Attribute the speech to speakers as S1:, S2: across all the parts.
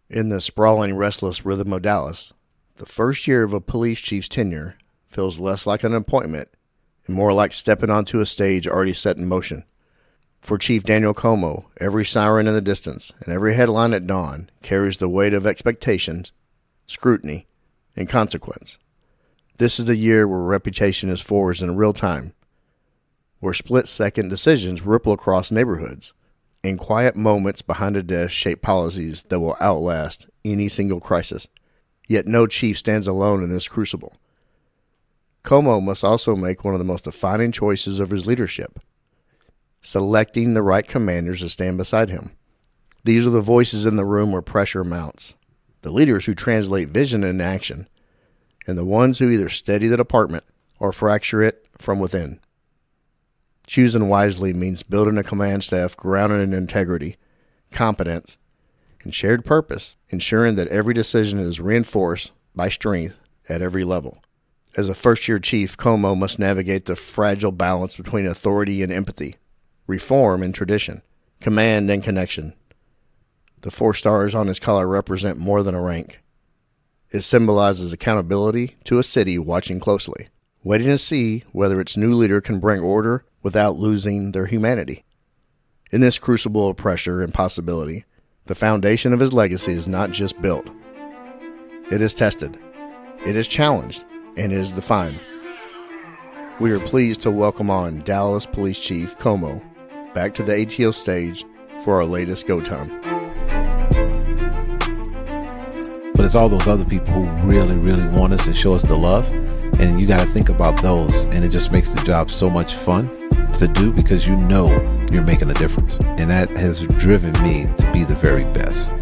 S1: In the sprawling, restless rhythm of Dallas, the first year of a police chief's tenure feels less like an appointment and more like stepping onto a stage already set in motion. For Chief Daniel Comeaux, every siren in the distance and every headline at dawn carries the weight of expectations, scrutiny, and consequence. This is the year where reputation is forged in real time, where split-second decisions ripple across neighborhoods, and quiet moments behind a desk shape policies that will outlast any single crisis. Yet no chief stands alone in this crucible. Comeaux must also make one of the most defining choices of his leadership, selecting the right commanders to stand beside him. These are the voices in the room where pressure mounts, the leaders who translate vision into action, and the ones who either steady the department or fracture it from within. Choosing wisely means building a command staff grounded in integrity, competence, and shared purpose, ensuring that every decision is reinforced by strength at every level. As a first-year chief, Comeaux must navigate the fragile balance between authority and empathy, reform and tradition, command and connection. The 4 stars on his collar represent more than a rank. It symbolizes accountability to a city watching closely, waiting to see whether its new leader can bring order without losing their humanity. In this crucible of pressure and possibility, the foundation of his legacy is not just built. It is tested, it is challenged, and it is defined. We are pleased to welcome on Dallas Police Chief Comeaux back to the ATO stage for our latest Geaux Time.
S2: But it's all those other people who really, really want us and show us the love. And you got to think about those. And it just makes the job so much fun to do because you know you're making a difference. And that has driven me to be the very best.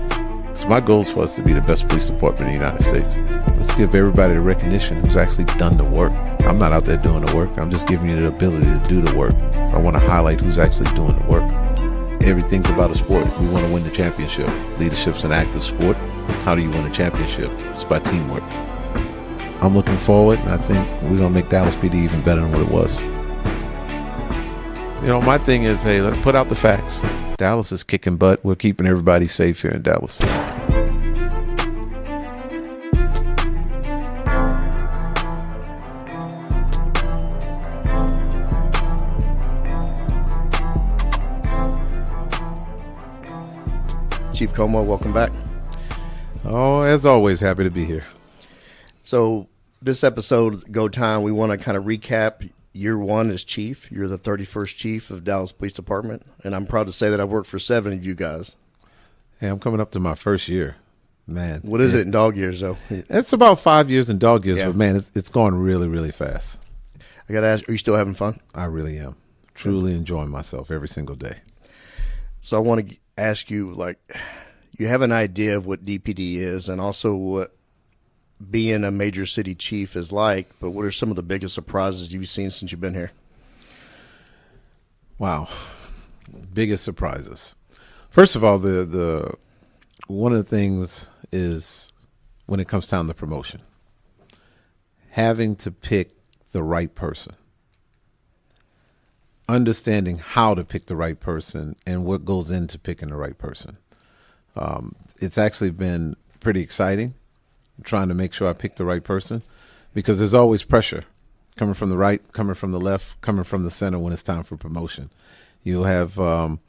S2: So my goal is for us to be the best police department in the United States. Let's give everybody the recognition who's actually done the work. I'm not out there doing the work. I'm just giving you the ability to do the work. I want to highlight who's actually doing the work. Everything's about a sport. We want to win the championship. Leadership's an active sport. How do you win a championship? It's by teamwork. I'm looking forward, and I think we're going to make Dallas PD even better than what it was. You know, my thing is, hey, let's put out the facts. Dallas is kicking butt. We're keeping everybody safe here in Dallas.
S1: Chief Comeaux, welcome back.
S2: Oh, as always, happy to be here.
S1: So this episode, Geaux Time, we want to kind of recap year 1 as chief. You're the 31st chief of Dallas Police Department, and I'm proud to say that I've worked for 7 of you guys.
S2: Hey, I'm coming up to my first year. Man.
S1: What is it in dog years, though?
S2: It's about 5 years in dog years,
S1: Yeah.
S2: but man, it's going really, really fast.
S1: I got to ask, are you still having fun?
S2: I really am. Truly enjoying myself every single day.
S1: So I want to ask you, like, you have an idea of what DPD is and also what being a major city chief is like, but what are some of the biggest surprises you've seen since you've been here?
S2: Wow. Biggest surprises. First of all, the one of the things is when it comes down to promotion, having to pick the right person, understanding how to pick the right person and what goes into picking the right person. It's actually been pretty exciting trying to make sure I pick the right person because there's always pressure coming from the right, coming from the left, coming from the center when it's time for promotion. You'll have when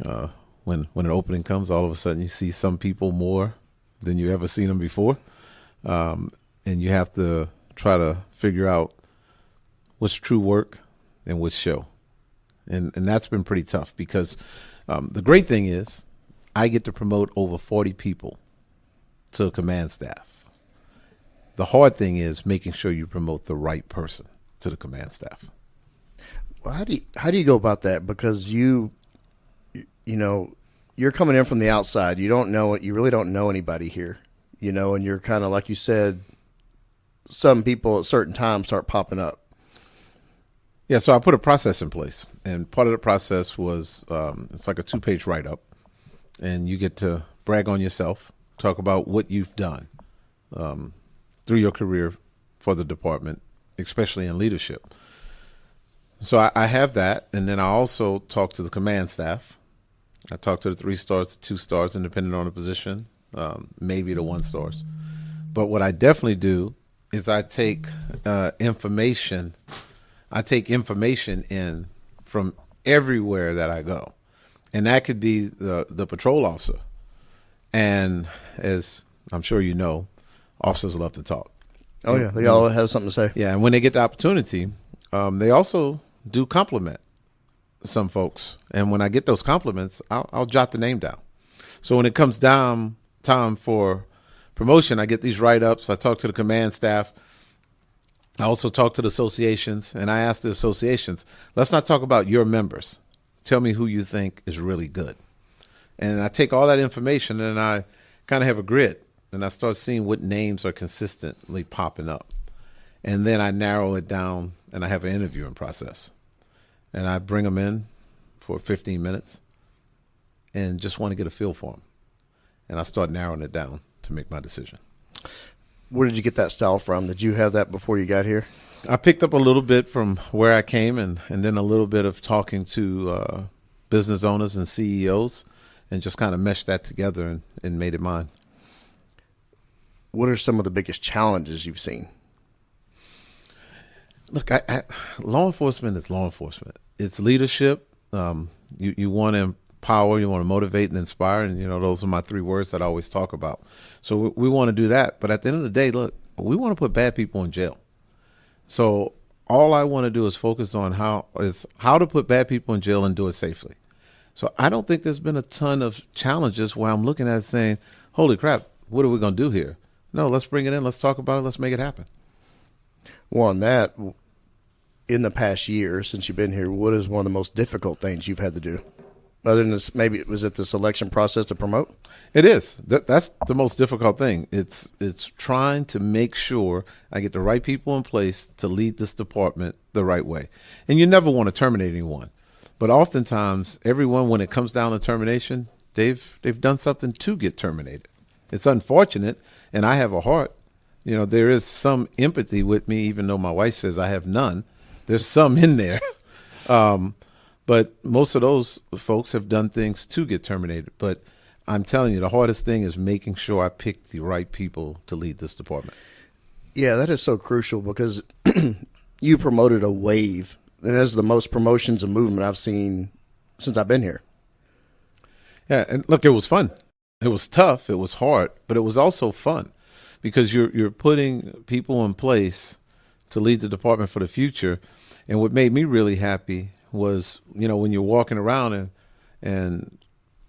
S2: an opening comes, all of a sudden you see some people more than you ever seen them before, and you have to try to figure out what's true work and what's show, and that's been pretty tough because the great thing is I get to promote over 40 people to a command staff. The hard thing is making sure you promote the right person to the command staff.
S1: Well, how do you go about that? Because you know, you're coming in from the outside. You don't know it. You really don't know anybody here, you know, and you're kind of, like you said, some people at certain times start popping up.
S2: Yeah, so I put a process in place, and part of the process was it's like a 2-page write-up, and you get to brag on yourself, talk about what you've done through your career for the department, especially in leadership. So I have that, and then I also talk to the command staff. I talk to the 3 stars, the 2 stars, and depending on the position, maybe the 1-stars. But what I definitely do is I take information. I take information in from everywhere that I go, and that could be the patrol officer. And as I'm sure you know, officers love to talk.
S1: Oh yeah, they all have something to say.
S2: Yeah, and when they get the opportunity, they also do compliment some folks. And when I get those compliments, I'll jot the name down. So when it comes down time for promotion, I get these write-ups. I talk to the command staff. I also talk to the associations, and I ask the associations, let's not talk about your members. Tell me who you think is really good. And I take all that information, and I kind of have a grid, and I start seeing what names are consistently popping up. And then I narrow it down, and I have an interviewing process. And I bring them in for 15 minutes and just want to get a feel for them. And I start narrowing it down to make my decision.
S1: Where did you get that style from? Did you have that before you got here?
S2: I picked up a little bit from where I came and then a little bit of talking to business owners and CEOs and just kind of meshed that together and made it mine.
S1: What are some of the biggest challenges you've seen?
S2: Look, law enforcement is law enforcement. It's leadership. You want to empower, you want to motivate and inspire, and those are my 3 words that I always talk about. So we want to do that, but at the end of the day, look, we want to put bad people in jail. So all I want to do is focus on how to put bad people in jail and do it safely. So I don't think there's been a ton of challenges where I'm looking at it saying, holy crap, what are we going to do here? No, let's bring it in. Let's talk about it. Let's make it happen.
S1: Well, on that, in the past year since you've been here, what is one of the most difficult things you've had to do? Other than this, maybe was it the selection process to promote?
S2: It is. That's the most difficult thing. It's trying to make sure I get the right people in place to lead this department the right way. And you never want to terminate anyone. But oftentimes, everyone, when it comes down to termination, they've done something to get terminated. It's unfortunate, and I have a heart. There is some empathy with me, even though my wife says I have none. There's some in there. But most of those folks have done things to get terminated. But I'm telling you, the hardest thing is making sure I pick the right people to lead this department.
S1: Yeah, that is so crucial because you promoted a wave. And that's the most promotions and movement I've seen since I've been here.
S2: Yeah, and look, it was fun. It was tough. It was hard. But it was also fun because you're putting people in place to lead the department for the future. And what made me really happy was, when you're walking around and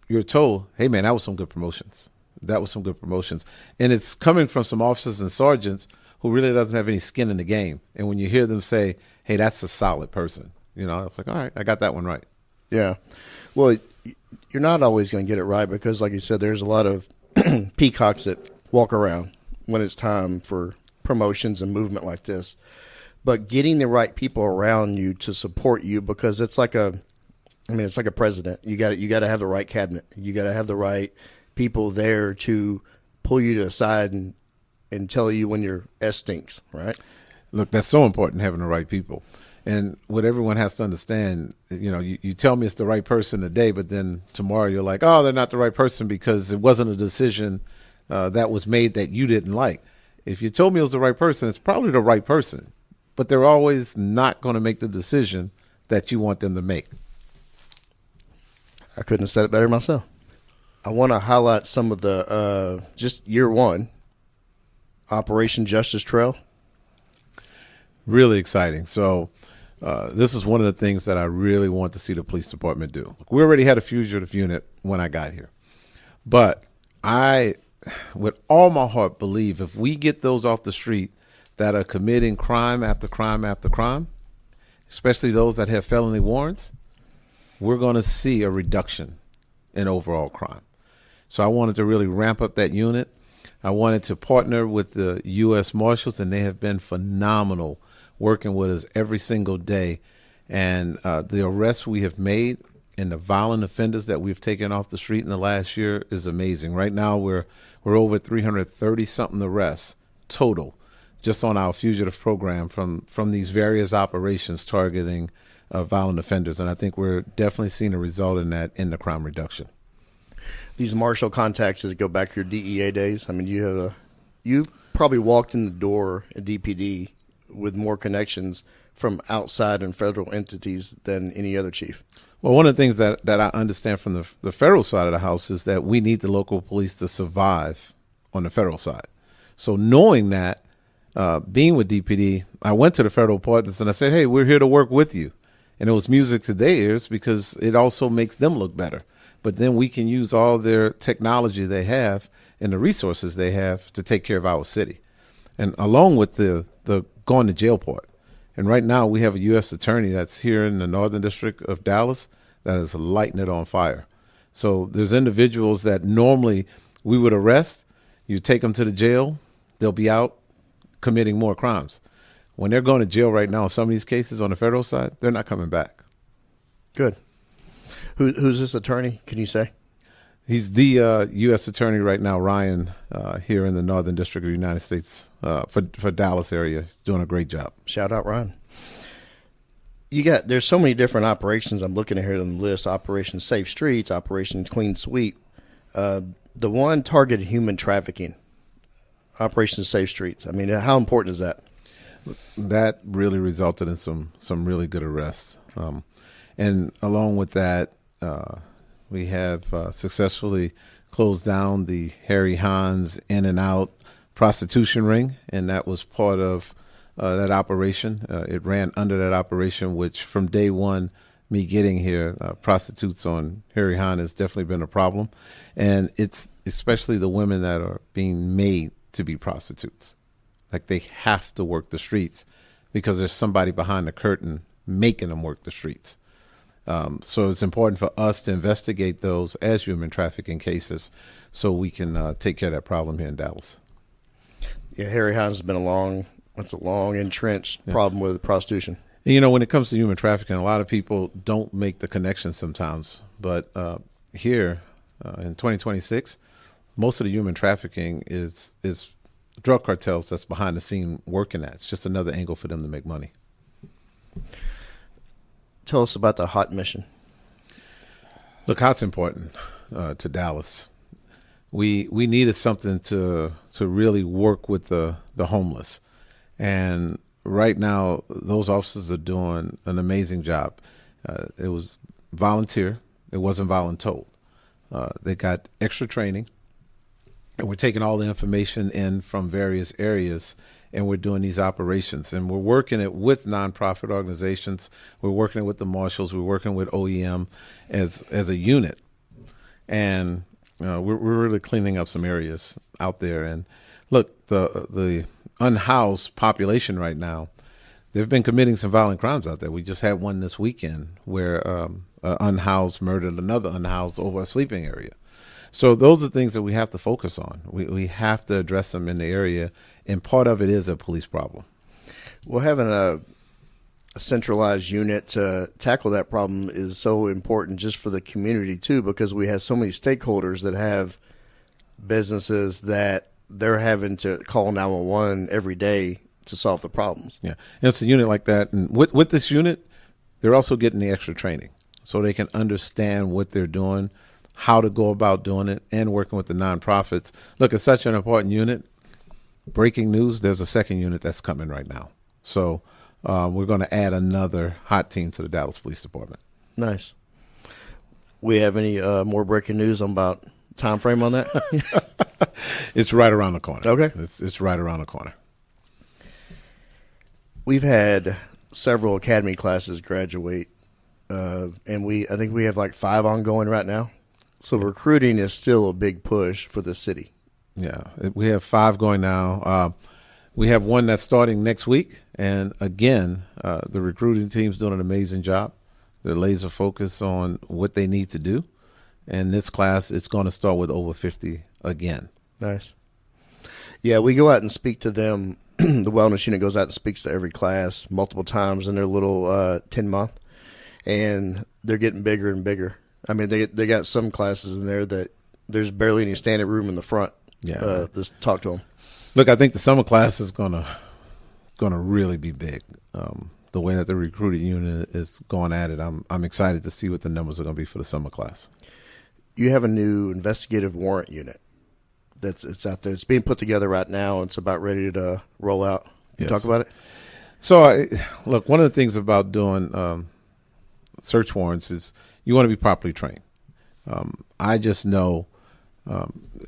S2: you're told, hey, man, that was some good promotions. That was some good promotions. And it's coming from some officers and sergeants who really doesn't have any skin in the game. And when you hear them say, hey, that's a solid person, it's like, all right, I got that one right.
S1: Yeah. Well, you're not always going to get it right because, like you said, there's a lot of peacocks that walk around when it's time for promotions and movement like this. But getting the right people around you to support you, because it's like it's like a president. You got to have the right cabinet. You got to have the right people there to pull you to the side and tell you when your S stinks, right?
S2: Look, that's so important, having the right people. And what everyone has to understand, you tell me it's the right person today, but then tomorrow you're like, oh, they're not the right person because it wasn't a decision that was made that you didn't like. If you told me it was the right person, it's probably the right person. But they're always not going to make the decision that you want them to make.
S1: I couldn't have said it better myself. I want to highlight some of the, just year one, Operation Justice Trail.
S2: Really exciting. So this is one of the things that I really want to see the police department do. We already had a fugitive unit when I got here. But I, with all my heart, believe if we get those off the street that are committing crime after crime after crime, especially those that have felony warrants, we're going to see a reduction in overall crime. So I wanted to really ramp up that unit. I wanted to partner with the U.S. Marshals, and they have been phenomenal working with us every single day. And the arrests we have made and the violent offenders that we've taken off the street in the last year is amazing. Right now, we're over 330-something arrests total, just on our fugitive program from these various operations targeting violent offenders. And I think we're definitely seeing a result in that in the crime reduction.
S1: These marshal contacts that go back to your DEA days. I mean, you probably walked in the door at DPD with more connections from outside and federal entities than any other chief.
S2: Well, one of the things that I understand from the federal side of the house is that we need the local police to survive on the federal side. So knowing that, being with DPD, I went to the federal partners and I said, hey, we're here to work with you. And it was music to their ears because it also makes them look better. But then we can use all their technology they have and the resources they have to take care of our city. And along with the going to jail part. And right now we have a U.S. attorney that's here in the Northern District of Dallas that is lighting it on fire. So there's individuals that normally we would arrest. You take them to the jail, they'll be out committing more crimes. When they're going to jail right now, some of these cases on the federal side, they're not coming back.
S1: Good. Who's this attorney? Can you say?
S2: He's the U.S. attorney right now, Ryan, here in the Northern District of the United States for Dallas area. He's doing a great job.
S1: Shout out, Ryan. There's so many different operations. I'm looking at here on the list: Operation Safe Streets, Operation Clean Sweep. The one targeted human trafficking, Operation Safe Streets. I mean, how important is that?
S2: That really resulted in some really good arrests. And along with that, we have successfully closed down the Harry Hines in and out prostitution ring, and that was part of that operation. It ran under that operation, which from day one, me getting here, prostitutes on Harry Hines has definitely been a problem. And it's especially the women that are being made to be prostitutes. Like they have to work the streets because there's somebody behind the curtain making them work the streets. So it's important for us to investigate those as human trafficking cases so we can take care of that problem here in Dallas.
S1: Yeah, Harry Hines has been a long entrenched problem with prostitution.
S2: And, you know, when it comes to human trafficking, a lot of people don't make the connection sometimes. But here in 2026, most of the human trafficking is drug cartels that's behind the scene working that. It's just another angle for them to make money.
S1: Tell us about the HOT mission.
S2: Look, HOT's important to Dallas. We needed something to really work with the homeless. And right now, those officers are doing an amazing job. It was volunteer. It wasn't voluntold. They got extra training. And we're taking all the information in from various areas, and we're doing these operations. And we're working it with nonprofit organizations. We're working it with the marshals. We're working with OEM as a unit. And we're really cleaning up some areas out there. And look, the unhoused population right now, they've been committing some violent crimes out there. We just had one this weekend where an unhoused murdered another unhoused over a sleeping area. So those are things that we have to focus on. We have to address them in the area, and part of it is a police problem.
S1: Well, having a centralized unit to tackle that problem is so important just for the community, too, because we have so many stakeholders that have businesses that they're having to call 911 every day to solve the problems.
S2: Yeah, and it's a unit like that. And with this unit, they're also getting the extra training so they can understand what they're doing, how to go about doing it, and working with the nonprofits. Look, it's such an important unit. Breaking news, there's a second unit that's coming right now. So we're going to add another HOT team to the Dallas Police Department.
S1: Nice. We have any more breaking news about time frame on that?
S2: It's right around the corner.
S1: Okay.
S2: It's right around the corner.
S1: We've had several academy classes graduate, and I think we have like 5 ongoing right now. So recruiting is still a big push for the city.
S2: Yeah, we have 5 going now. We have one that's starting next week. And again, the recruiting team's doing an amazing job. They're laser focused on what they need to do. And this class, it's going to start with over 50 again.
S1: Nice. Yeah, we go out and speak to them. The wellness unit goes out and speaks to every class multiple times in their little 10-month. And they're getting bigger and bigger. I mean, they got some classes in there that there's barely any standing room in the front.
S2: Yeah.
S1: Just talk to them.
S2: Look, I think the summer class is gonna really be big. The way that the recruiting unit is going at it, I'm excited to see what the numbers are going to be for the summer class.
S1: you have a new investigative warrant unit it's out there. It's being put together right now. It's about ready to roll out. Can you talk about it?
S2: So, look, one of the things about doing search warrants is you want to be properly trained. I just know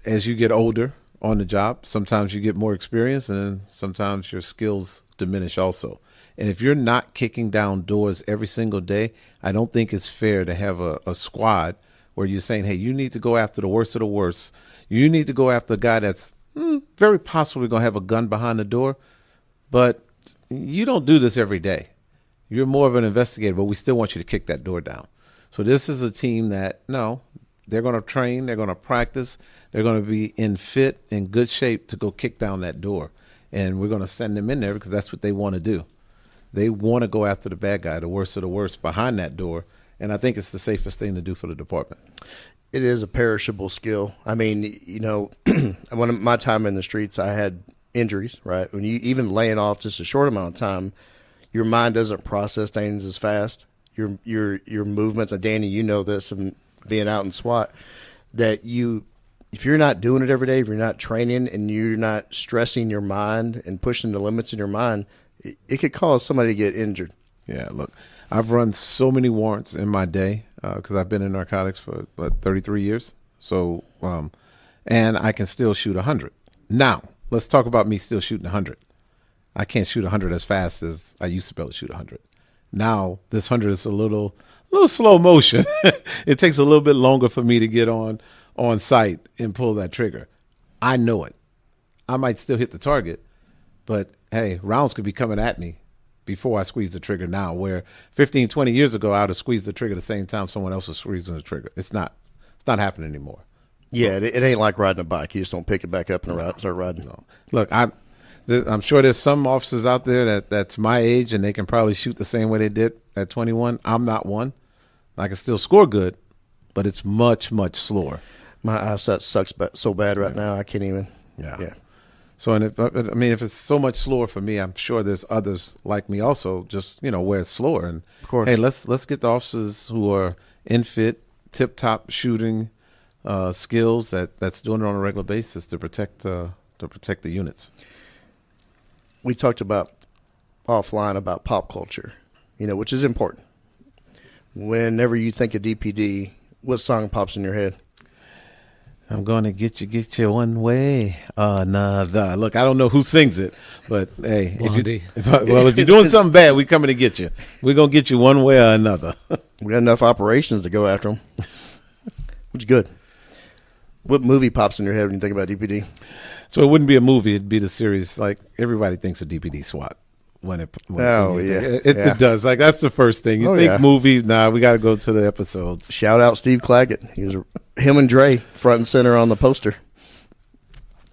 S2: as you get older on the job, sometimes you get more experience, and then sometimes your skills diminish also. And if you're not kicking down doors every single day, I don't think it's fair to have a squad where you're saying, hey, you need to go after the worst of the worst. You need to go after a guy that's very possibly going to have a gun behind the door, but you don't do this every day. You're more of an investigator, but we still want you to kick that door down. So this is a team that, no, they're going to train, they're going to practice, they're going to be in good shape to go kick down that door. And we're going to send them in there because that's what they want to do. They want to go after the bad guy, the worst of the worst, behind that door. And I think it's the safest thing to do for the department.
S1: It is a perishable skill. I mean, one of my time in the streets, I had injuries, right? When you even laying off just a short amount of time, your mind doesn't process things as fast. Your movements, and Danny, you know this, and being out in SWAT, that if you're not doing it every day, if you're not training and you're not stressing your mind and pushing the limits in your mind, it could cause somebody to get injured.
S2: Yeah, look, I've run so many warrants in my day because I've been in narcotics for 33 years. So, and I can still shoot 100. Now, let's talk about me still shooting 100. I can't shoot 100 as fast as I used to be able to shoot 100. Now, this 100 is a little slow motion. It takes a little bit longer for me to get on site and pull that trigger. I know it. I might still hit the target, but hey, rounds could be coming at me before I squeeze the trigger now, where 15, 20 years ago, I would have squeezed the trigger the same time someone else was squeezing the trigger. It's not happening anymore.
S1: Yeah, it ain't like riding a bike. You just don't pick it back up and start riding.
S2: No. Look, I'm sure there's some officers out there that's my age and they can probably shoot the same way they did at 21. I'm not one. I can still score good, but it's much, much slower.
S1: My eyesight sucks so bad right now, I can't even.
S2: Yeah. So, if it's so much slower for me, I'm sure there's others like me also, just, where it's slower. And
S1: of course,
S2: hey, let's get the officers who are in fit, tip-top shooting skills that's doing it on a regular basis to protect the units.
S1: We talked about offline about pop culture, which is important. Whenever you think of DPD, what song pops in your head?
S2: I'm going to get you one way or another. Look, I don't know who sings it, but hey, if you're doing something bad, we're coming to get you. We're going to get you one way or another.
S1: We got enough operations to go after them, which is good. What movie pops in your head when you think about DPD?
S2: So it wouldn't be a movie. It'd be the series. Like, everybody thinks of DPD SWAT. It does. Like, that's the first thing. You think movie, nah, we got to go to the episodes.
S1: Shout out Steve Claggett. Him and Dre front and center on the poster.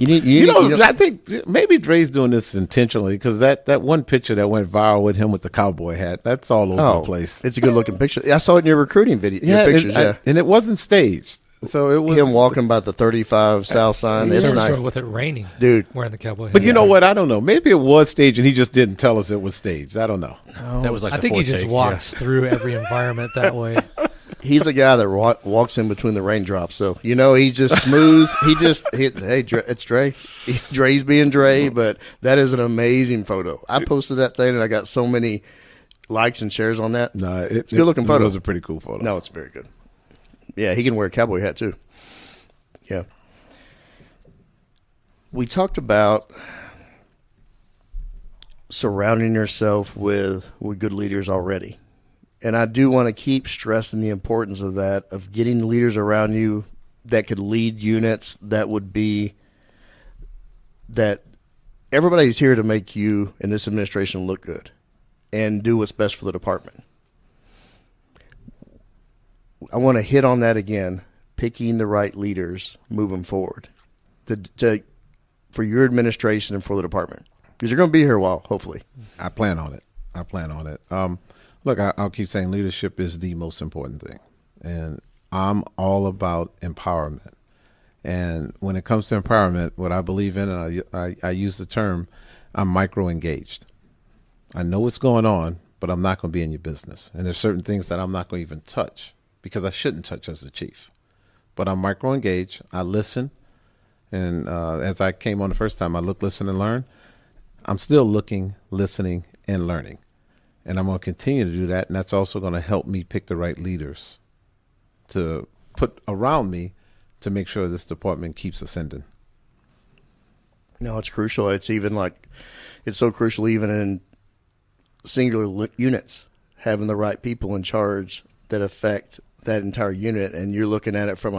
S2: I think maybe Dre's doing this intentionally because that one picture that went viral with him with the cowboy hat, that's all over the place.
S1: It's a good looking picture. I saw it in your recruiting video.
S2: Yeah,
S1: your pictures,
S2: and it wasn't staged. So it was
S1: him walking by the 35 South sign. It's nice
S3: with it raining,
S1: dude.
S3: Wearing the cowboy hat.
S2: But you know what? I don't know. Maybe it was staged, and he just didn't tell us it was staged. I don't know.
S1: No.
S4: That was like
S3: I think he just walks through every environment that way.
S1: He's a guy that walks in between the raindrops. So he's just smooth. Hey, it's Dre. Dre's being Dre, but that is an amazing photo. I posted that thing, and I got so many likes and shares on that.
S2: No,
S1: it's a good looking photo.
S2: It was a pretty cool photo.
S1: No, it's very good. Yeah, he can wear a cowboy hat too. Yeah. We talked about surrounding yourself with good leaders already. And I do want to keep stressing the importance of that, of getting leaders around you that could lead units that everybody's here to make you and this administration look good and do what's best for the department. I want to hit on that again, picking the right leaders moving forward for your administration and for the department. Because you're going to be here a while, hopefully.
S2: I plan on it. Look, I'll keep saying leadership is the most important thing. And I'm all about empowerment. And when it comes to empowerment, what I believe in, and I use the term, I'm micro-engaged. I know what's going on, but I'm not going to be in your business. And there's certain things that I'm not going to even touch because I shouldn't touch as a chief. but I'm micro engaged. I listen. And as I came on the first time, I look, listen, and learn. I'm still looking, listening, and learning. And I'm going to continue to do that. And that's also going to help me pick the right leaders to put around me to make sure this department keeps ascending.
S1: No, it's crucial. It's even like, it's so crucial even in singular units, having the right people in charge that affect that entire unit. And you're looking at it from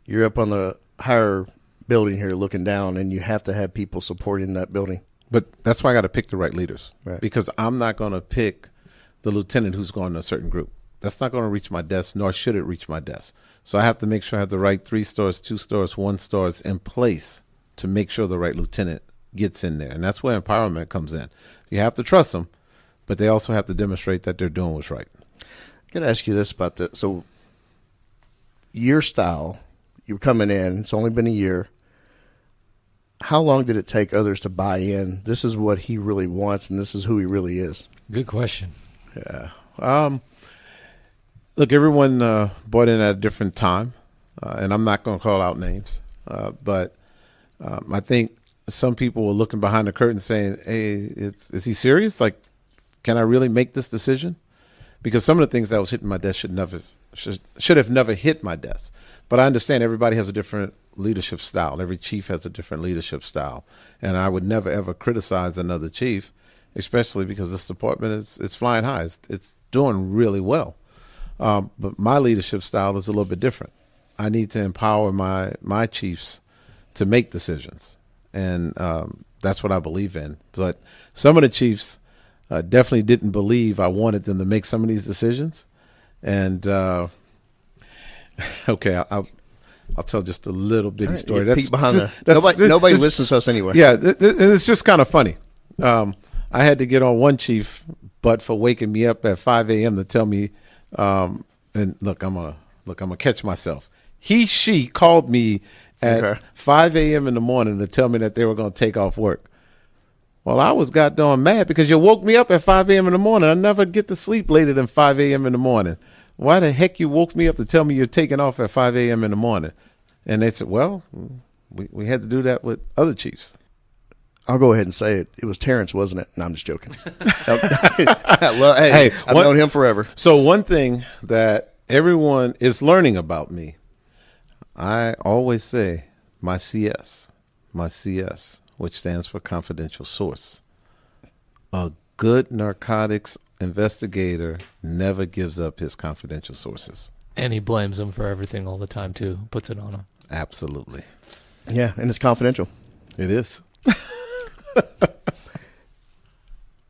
S1: you're up on the higher building here looking down, and you have to have people supporting that building.
S2: But that's why I got to pick the right leaders,
S1: right?
S2: Because I'm not going to pick the lieutenant who's going to a certain group. That's not going to reach my desk, nor should it reach my desk. So I have to make sure I have the right 3 stars, 2 stars, 1 stars in place to make sure the right lieutenant gets in there. And that's where empowerment comes in. You have to trust them, but they also have to demonstrate that they're doing what's right.
S1: I got to ask you this about that. So your style, you're coming in, it's only been a year. How long did it take others to buy in? This is what he really wants, and this is who he really is.
S3: Good question.
S2: Yeah. Look, everyone bought in at a different time, and I'm not going to call out names, but I think some people were looking behind the curtain saying, hey, is he serious? Like, can I really make this decision? Because some of the things that was hitting my desk should have never hit my desk. But I understand everybody has a different leadership style. Every chief has a different leadership style. And I would never, ever criticize another chief, especially because this department is flying high. It's doing really well. But my leadership style is a little bit different. I need to empower my chiefs to make decisions. And that's what I believe in. But some of the chiefs definitely didn't believe I wanted them to make some of these decisions. And okay, I'll tell just a little bitty story.
S1: Peek behind nobody listens to us anyway.
S2: Yeah, it's just kind of funny. I had to get on one chief, but for waking me up at 5 a.m. to tell me, and look, I'm gonna catch myself. She called me at 5 a.m. in the morning to tell me that they were going to take off work. Well, I was goddamn mad because you woke me up at 5 a.m. in the morning. I never get to sleep later than 5 a.m. in the morning. Why the heck you woke me up to tell me you're taking off at 5 a.m. in the morning? And they said, well, we had to do that with other chiefs.
S1: I'll go ahead and say it. It was Terrence, wasn't it? No, I'm just joking. I've known him forever.
S2: So one thing that everyone is learning about me, I always say my CS, which stands for confidential source. A good narcotics investigator never gives up his confidential sources.
S3: And he blames them for everything all the time, too. Puts it on them.
S2: Absolutely.
S1: Yeah, and it's confidential.
S2: It is.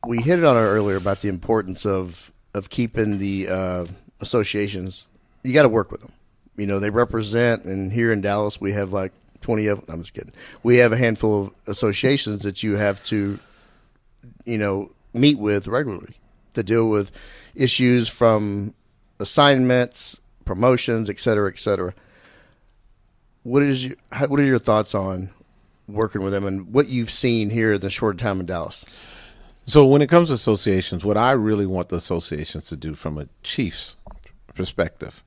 S1: We hit it on it earlier about the importance of keeping the associations. You got to work with them. You know, they represent, and here in Dallas we have like 20 of them. I'm just kidding. We have a handful of associations that you have to, meet with regularly to deal with issues from assignments, promotions, et cetera, et cetera. What are your thoughts on working with them and what you've seen here in the short time in Dallas?
S2: So when it comes to associations, what I really want the associations to do from a chief's perspective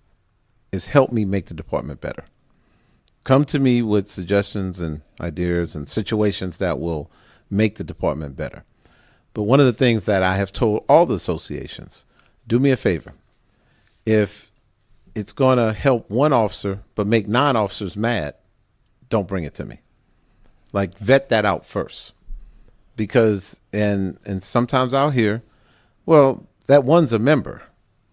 S2: is help me make the department better. Come to me with suggestions and ideas and situations that will make the department better. But one of the things that I have told all the associations, do me a favor. If it's going to help one officer but make 9 officers mad, don't bring it to me. Like, vet that out first. Because, and sometimes I'll hear, well, that one's a member.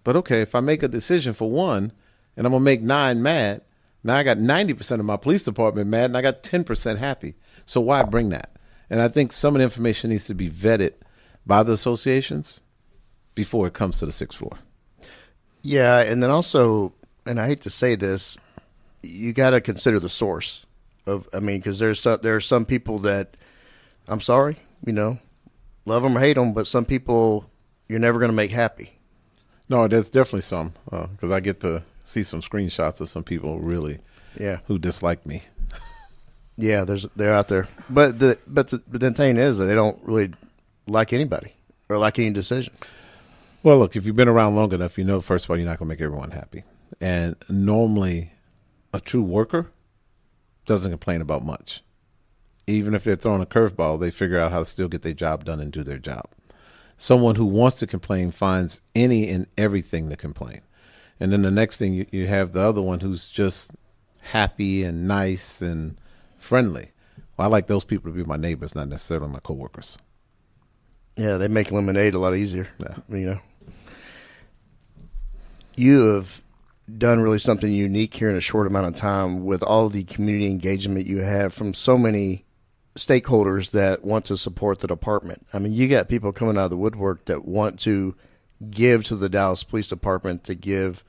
S2: But okay, if I make a decision for one and I'm going to make 9 mad, now I got 90% of my police department mad and I got 10% happy. So why bring that? And I think some of the information needs to be vetted by the associations before it comes to the 6th floor.
S1: Yeah, and then also, and I hate to say this, you got to consider the source of. I mean, because there are some people that, I'm sorry, love them or hate them, but some people you're never going to make happy.
S2: No, there's definitely some, because I get to see some screenshots of some people really, who dislike me.
S1: Yeah, they're out there, but the thing is that they don't really like anybody or like any decision.
S2: Well, look, if you've been around long enough, first of all, you're not going to make everyone happy. And normally a true worker doesn't complain about much. Even if they're throwing a curveball, they figure out how to still get their job done and do their job. Someone who wants to complain finds any and everything to complain. And then the next thing, you have the other one who's just happy and nice and friendly. Well, I like those people to be my neighbors, not necessarily my coworkers.
S1: Yeah, they make lemonade a lot easier.
S2: Yeah.
S1: You know, you have done really something unique here in a short amount of time with all the community engagement you have from so many stakeholders that want to support the department. I mean, you got people coming out of the woodwork that want to give to the Dallas Police Department, to give,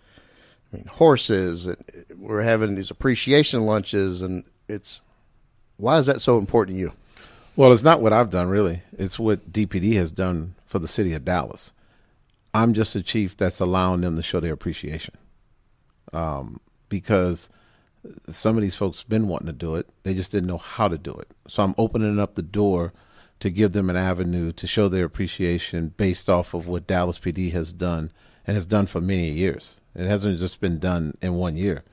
S1: horses. We're having these appreciation lunches, and why is that so important to you?
S2: Well, it's not what I've done, really. It's what DPD has done for the city of Dallas. I'm just a chief that's allowing them to show their appreciation. Because some of these folks have been wanting to do it. They just didn't know how to do it. So I'm opening up the door to give them an avenue to show their appreciation based off of what Dallas PD has done and has done for many years. It hasn't just been done in 1 year.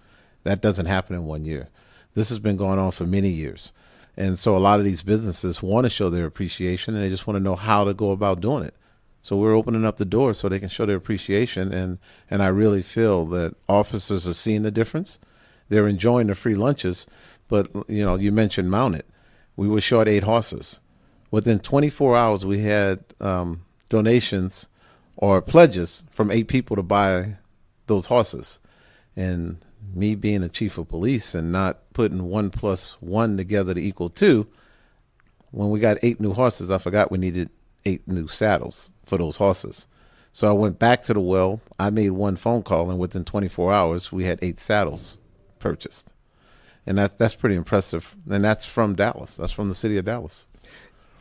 S2: That doesn't happen in 1 year. This has been going on for many years. And so a lot of these businesses want to show their appreciation, and they just want to know how to go about doing it. So we're opening up the door so they can show their appreciation. And I really feel that officers are seeing the difference. They're enjoying the free lunches. But, you mentioned mounted. We were short 8 horses. Within 24 hours, we had donations or pledges from 8 people to buy those horses. And me being a chief of police and not putting 1 + 1 together to equal 2, when we got 8 new horses, I forgot we needed 8 new saddles for those horses. So I went back to the well. I made 1 phone call, and within 24 hours, we had 8 saddles purchased. And that's pretty impressive. And that's from Dallas. That's from the city of Dallas.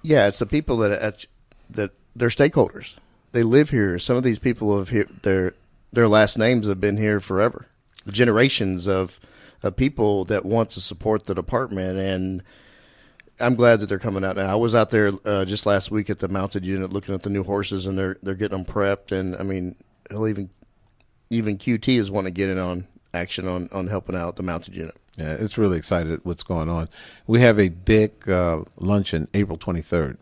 S1: Yeah, it's the people that they're stakeholders. They live here. Some of these people have here, their last names have been here forever. Generations of people that want to support the department, and I'm glad that they're coming out now. I was out there just last week at the mounted unit looking at the new horses, and they're getting them prepped. And I mean, even QT is wanting to get in on action on helping out the mounted unit.
S2: Yeah, it's really excited what's going on. We have a big luncheon April 23rd,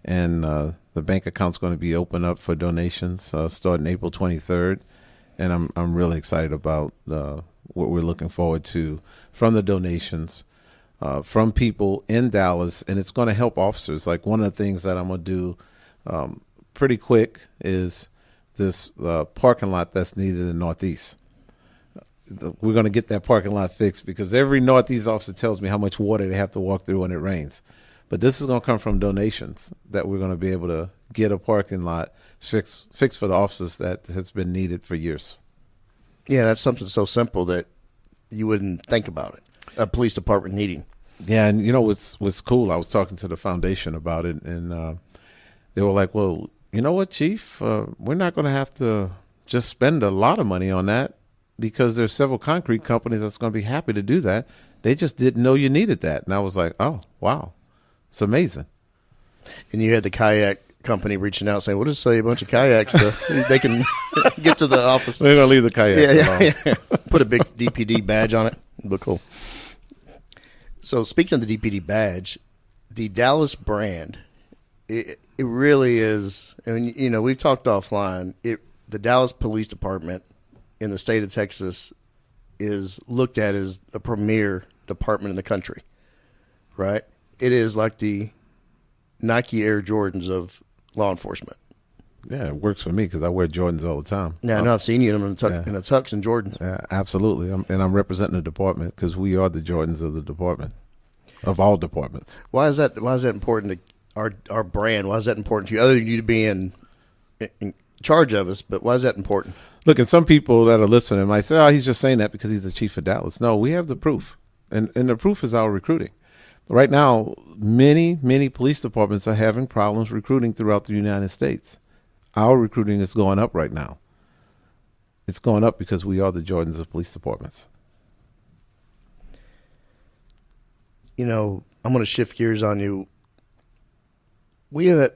S2: and the bank account's going to be open up for donations starting April 23rd. And I'm really excited about what we're looking forward to from the donations from people in Dallas, and it's going to help officers. Like, one of the things that I'm going to do pretty quick is this parking lot that's needed in Northeast. We're going to get that parking lot fixed because every Northeast officer tells me how much water they have to walk through when it rains. But this is going to come from donations that we're going to be able to get a parking lot fixed for the officers that has been needed for years.
S1: Yeah, that's something so simple that you wouldn't think about it. A police department needing.
S2: Yeah, and what's cool, I was talking to the foundation about it, and they were like, well, you know what, Chief? We're not going to have to just spend a lot of money on that because there's several concrete companies that's going to be happy to do that. They just didn't know you needed that. And I was like, oh, wow. It's amazing.
S1: And you had the kayak company reaching out saying, we'll just sell you a bunch of kayaks so they can get to the office.
S2: We're going to leave the kayaks alone.
S1: Yeah. Put a big DPD badge on it. It'll look cool. So speaking of the DPD badge, the Dallas brand, it really is, I mean, we've talked offline, the Dallas Police Department in the state of Texas is looked at as a premier department in the country, right? It is like the Nike Air Jordans of law enforcement.
S2: Yeah, it works for me because I wear Jordans all the time.
S1: Yeah, I know. I've seen you in the tux and Jordans.
S2: Yeah, absolutely. I'm representing the department because we are the Jordans of the department, of all departments.
S1: Why is that important to our brand? Why is that important to you? Other than you being in charge of us, but why is that important?
S2: Look, and some people that are listening might say, oh, he's just saying that because he's the chief of Dallas. No, we have the proof, and the proof is our recruiting. Right now, many, many police departments are having problems recruiting throughout the United States. Our recruiting is going up right now. It's going up because we are the Jordans of police departments.
S1: I'm going to shift gears on you. We've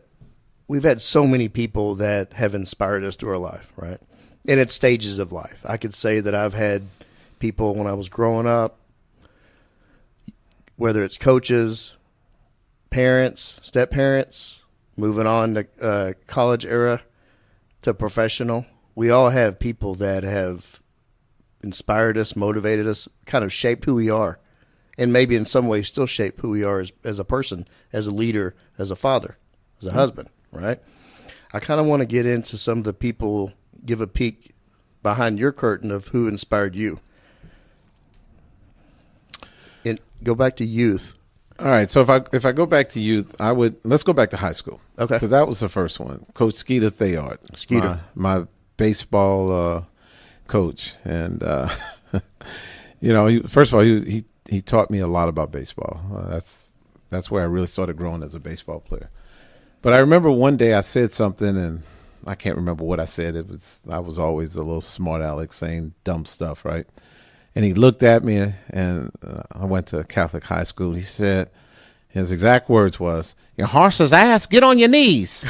S1: had so many people that have inspired us through our life, right? And at stages of life. I could say that I've had people when I was growing up, whether it's coaches, parents, step-parents, moving on to college era to professional. We all have people that have inspired us, motivated us, kind of shaped who we are, and maybe in some ways still shape who we are as a person, as a leader, as a father, as a husband, right? I kind of want to get into some of the people, give a peek behind your curtain of who inspired you. And go back to youth.
S2: All right. So if I go back to youth, let's go back to high school.
S1: Okay.
S2: Because that was the first one. Coach Skeeter Thayard.
S1: Skeeter.
S2: My baseball coach. And, first of all, he taught me a lot about baseball. That's where I really started growing as a baseball player. But I remember one day I said something, and I can't remember what I said. I was always a little smart aleck saying dumb stuff, right? And he looked at me, and I went to a Catholic high school. He said, his exact words was, "Your horse's ass, get on your knees."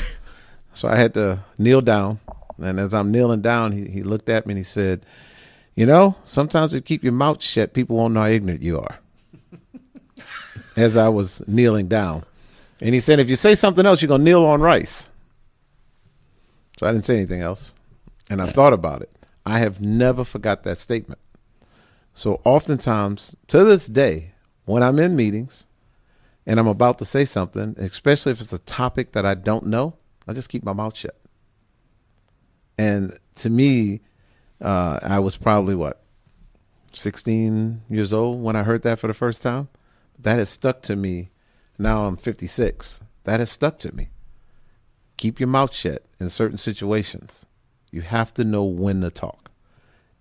S2: So I had to kneel down. And as I'm kneeling down, he looked at me and he said, sometimes if you keep your mouth shut, people won't know how ignorant you are. As I was kneeling down. And he said, if you say something else, you're going to kneel on rice. So I didn't say anything else. And I thought about it. I have never forgot that statement. So oftentimes, to this day, when I'm in meetings and I'm about to say something, especially if it's a topic that I don't know, I just keep my mouth shut. And to me, I was probably, 16 years old when I heard that for the first time. That has stuck to me. Now I'm 56. That has stuck to me. Keep your mouth shut in certain situations. You have to know when to talk.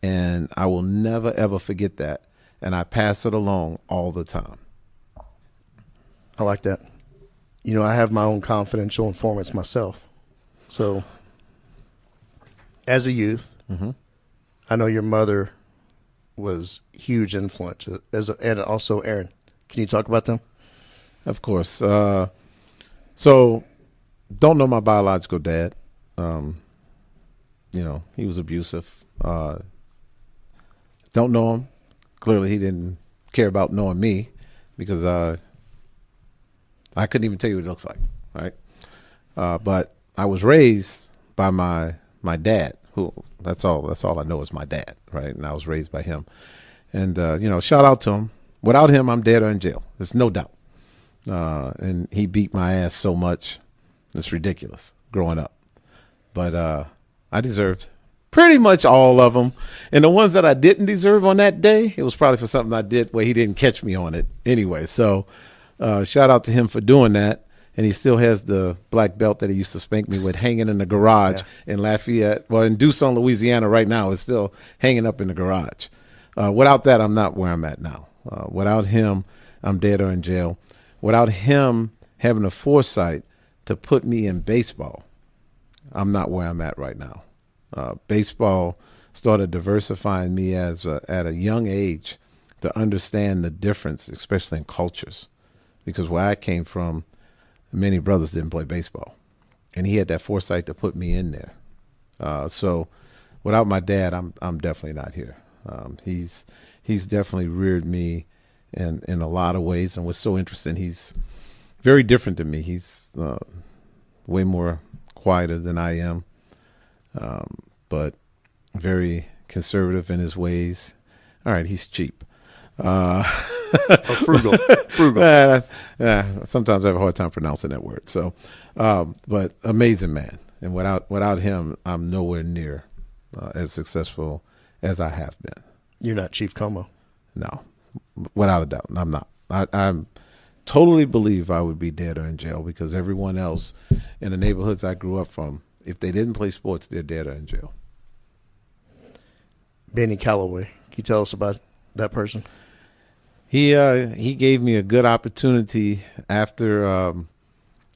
S2: And I will never, ever forget that. And I pass it along all the time.
S1: I like that. I have my own confidential informants myself. So as a youth, I know your mother was huge influence, and also Aaron. Can you talk about them?
S2: Of course. So don't know my biological dad. He was abusive. Don't know him. Clearly he didn't care about knowing me because I couldn't even tell you what he looks like, right? But I was raised by my dad, who that's all I know is my dad, right? And I was raised by him. And shout out to him. Without him, I'm dead or in jail. There's no doubt. And he beat my ass so much, it's ridiculous growing up. But I deserved pretty much all of them. And the ones that I didn't deserve on that day, it was probably for something I did where he didn't catch me on it anyway. So shout out to him for doing that. And he still has the black belt that he used to spank me with hanging in the garage in Lafayette. Well, in Tucson, Louisiana right now, it's still hanging up in the garage. Without that, I'm not where I'm at now. Without him, I'm dead or in jail. Without him having the foresight to put me in baseball, I'm not where I'm at right now. Baseball started diversifying me at a young age to understand the difference, especially in cultures. Because where I came from, many brothers didn't play baseball. And he had that foresight to put me in there. So without my dad, I'm definitely not here. He's definitely reared me in a lot of ways. And what's so interesting, he's very different than me. He's way more quieter than I am, but very conservative in his ways. All right, he's cheap.
S1: Frugal.
S2: Sometimes I have a hard time pronouncing that word. So, but amazing man. And without him, I'm nowhere near as successful as I have been.
S1: You're not Chief Comeaux.
S2: No, without a doubt, I'm not. I totally believe I would be dead or in jail because everyone else in the neighborhoods I grew up from, if they didn't play sports, they're dead or in jail.
S1: Benny Calloway. Can you tell us about that person?
S2: He gave me a good opportunity after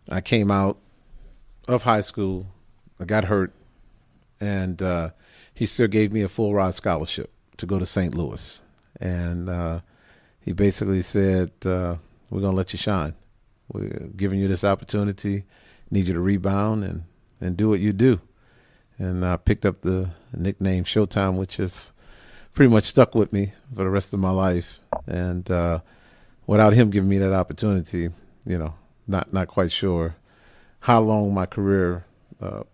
S2: I came out of high school. I got hurt, and he still gave me a full ride scholarship to go to St. Louis. And he basically said, we're going to let you shine. We're giving you this opportunity. Need you to rebound and do what you do. And I picked up the nickname Showtime, which is pretty much stuck with me for the rest of my life. And without him giving me that opportunity, not quite sure how long my career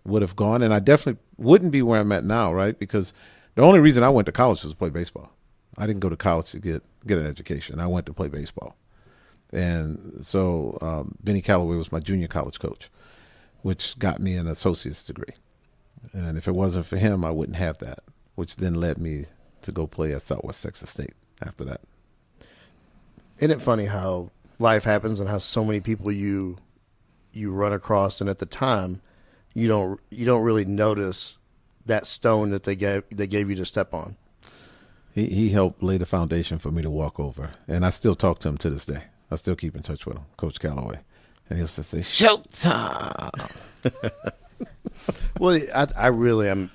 S2: would have gone. And I definitely wouldn't be where I'm at now, right? Because the only reason I went to college was to play baseball. I didn't go to college to get an education. I went to play baseball. And so Benny Callaway was my junior college coach, which got me an associate's degree. And if it wasn't for him, I wouldn't have that, which then led me to go play at Southwest Texas State after that.
S1: Isn't it funny how life happens and how so many people you run across, and at the time you don't really notice that stone that they gave you to step on.
S2: He helped lay the foundation for me to walk over, and I still talk to him to this day. I still keep in touch with him, Coach Callaway, and he'll just say, "Showtime."
S1: Well, I really am.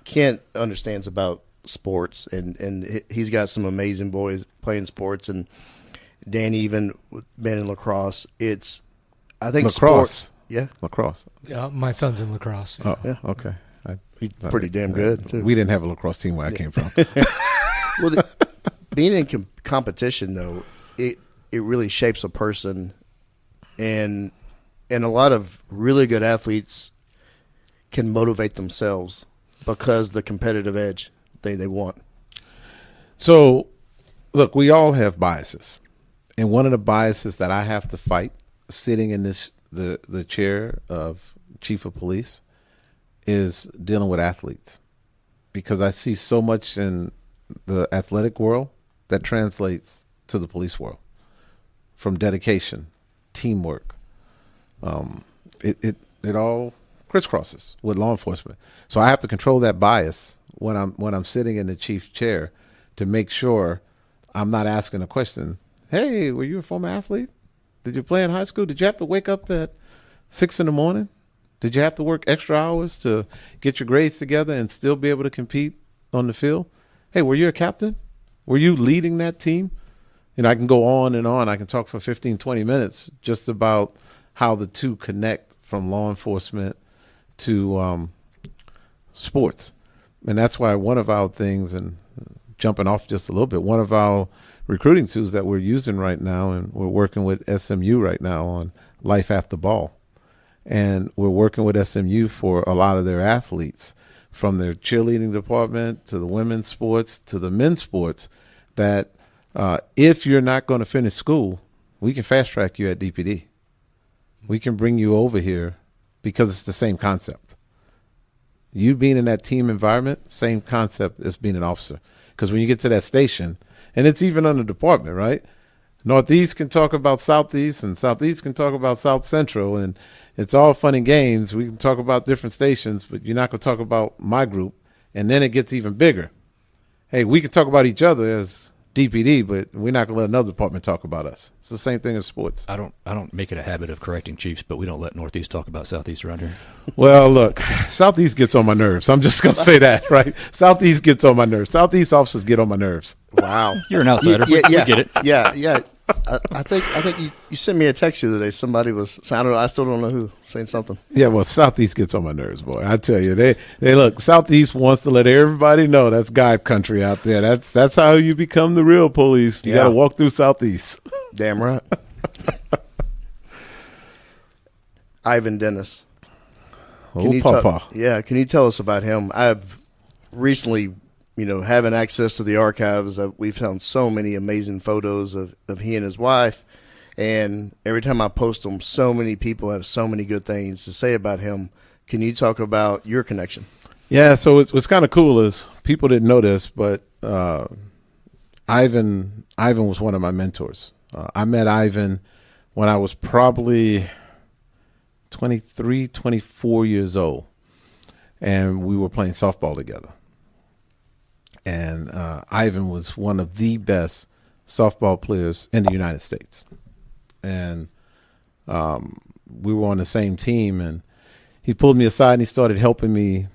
S1: Kent understands about sports, and he's got some amazing boys playing sports, and Danny even been in lacrosse. I think
S2: lacrosse.
S1: Sports, yeah,
S2: lacrosse.
S3: Yeah, my son's in lacrosse.
S2: Oh, yeah. Okay.
S1: He's pretty damn good too.
S2: We didn't have a lacrosse team where I came from.
S1: Well, being in competition though, it really shapes a person, and a lot of really good athletes can motivate themselves because the competitive edge they want.
S2: So, look, we all have biases, and one of the biases that I have to fight, sitting in the chair of chief of police, is dealing with athletes, because I see so much in the athletic world that translates to the police world, from dedication, teamwork. It all crisscrosses with law enforcement. So I have to control that bias when I'm sitting in the chief's chair to make sure I'm not asking a question. Hey, were you a former athlete? Did you play in high school? Did you have to wake up at 6 a.m? Did you have to work extra hours to get your grades together and still be able to compete on the field? Hey, were you a captain? Were you leading that team? I can go on and on. I can talk for 15, 20 minutes just about how the two connect, from law enforcement to sports. And that's why one of our things, and jumping off just a little bit, one of our recruiting tools that we're using right now, and we're working with SMU right now on Life After Ball. And we're working with SMU for a lot of their athletes, from their cheerleading department to the women's sports to the men's sports, that if you're not going to finish school, we can fast track you at DPD. We can bring you over here because it's the same concept. You being in that team environment, same concept as being an officer. Because when you get to that station, and it's even under department, right? Northeast can talk about Southeast, and Southeast can talk about South Central, and it's all fun and games. We can talk about different stations, but you're not going to talk about my group. And then it gets even bigger. Hey, we can talk about each other as DPD, but we're not going to let another department talk about us. It's the same thing as sports.
S4: I don't make it a habit of correcting chiefs, but we don't let Northeast talk about Southeast around here.
S2: Well, look, Southeast gets on my nerves. I'm just going to say that, right? Southeast gets on my nerves. Southeast officers get on my nerves.
S1: Wow.
S4: You're an outsider.
S1: Yeah,
S4: We get it.
S1: Yeah. I think you sent me a text the other day. Somebody was sounding. I still don't know who, saying something.
S2: Yeah, well, Southeast gets on my nerves, boy. I tell you, they look. Southeast wants to let everybody know that's God country out there. That's how you become the real police. You got to walk through Southeast.
S1: Damn right. Ivan Dennis.
S2: Oh, Papa.
S1: Can you tell us about him? I've recently, having access to the archives, we've found so many amazing photos of he and his wife. And every time I post them, so many people have so many good things to say about him. Can you talk about your connection?
S2: Yeah, so what's kind of cool is people didn't know this, but Ivan was one of my mentors. I met Ivan when I was probably 23, 24 years old, and we were playing softball together. And Ivan was one of the best softball players in the United States. And we were on the same team, and he pulled me aside and he started helping me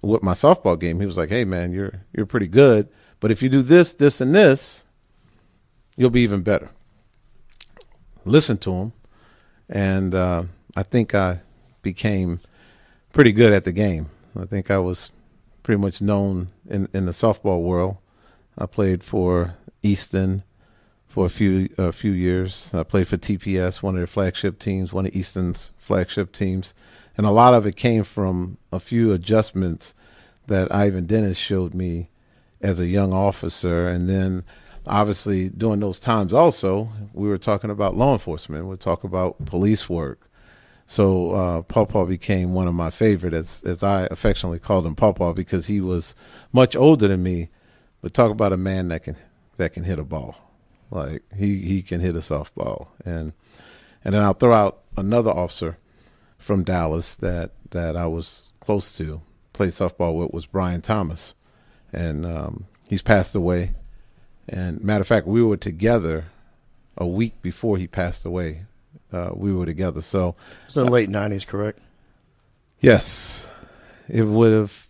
S2: with my softball game. He was like, "Hey, man, you're pretty good, but if you do this, this, and this, you'll be even better." Listen to him, and I think I became pretty good at the game. I think I was pretty much known in the softball world I played for Easton for a few years. I played for TPS, one of their flagship teams, one of Easton's flagship teams. And a lot of it came from a few adjustments that Ivan Dennis showed me as a young officer. And then obviously during those times also, we were talking about law enforcement. We're talking about police work. So Pawpaw became one of my favorite, as I affectionately called him Pawpaw, because he was much older than me. But talk about a man that can hit a ball. Like he can hit a softball. And then I'll throw out another officer from Dallas that I was close to, played softball with, was Brian Thomas. And he's passed away. And matter of fact, we were together a week before he passed away. We were together. So
S1: it's in the late 90s, correct?
S2: Yes. It would have,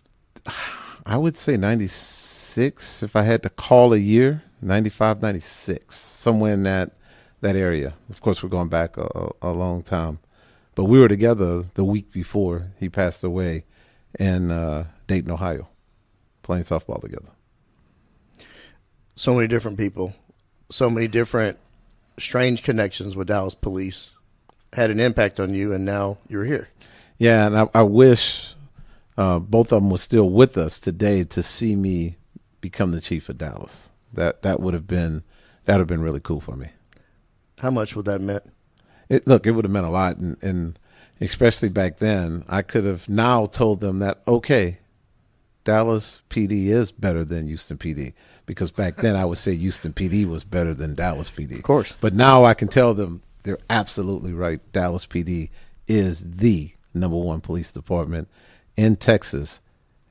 S2: I would say 96 if I had to call a year, 95, 96, somewhere in that area. Of course, we're going back a long time. But we were together the week before he passed away in Dayton, Ohio, playing softball together.
S1: So many different people, so many different strange connections with Dallas police had an impact on you, and now you're here.
S2: Yeah, and I wish both of them were still with us today to see me become the chief of Dallas. That would have been really cool for me.
S1: How much would that meant?
S2: It would have meant a lot, and especially back then, I could have now told them that, okay, Dallas PD is better than Houston PD, because back then I would say Houston PD was better than Dallas PD.
S1: Of course.
S2: But now I can tell them they're absolutely right. Dallas PD is the #1 police department in Texas,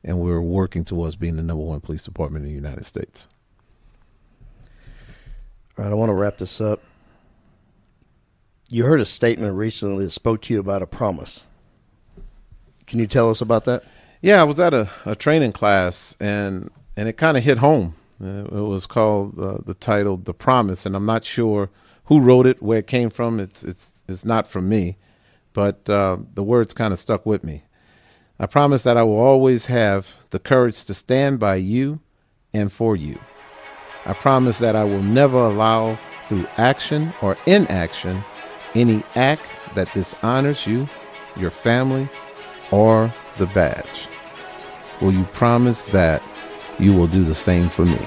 S2: and we're working towards being the #1 police department in the United States.
S1: All right, I want to wrap this up. You heard a statement recently that spoke to you about a promise. Can you tell us about that?
S2: Yeah, I was at a training class, and it kind of hit home. It was called the title "The Promise," and I'm not sure who wrote it, where it came from. It's not from me, but the words kind of stuck with me. I promise that I will always have the courage to stand by you and for you. I promise that I will never allow, through action or inaction, any act that dishonors you, your family, or the badge. Will you promise that you will do the same for me?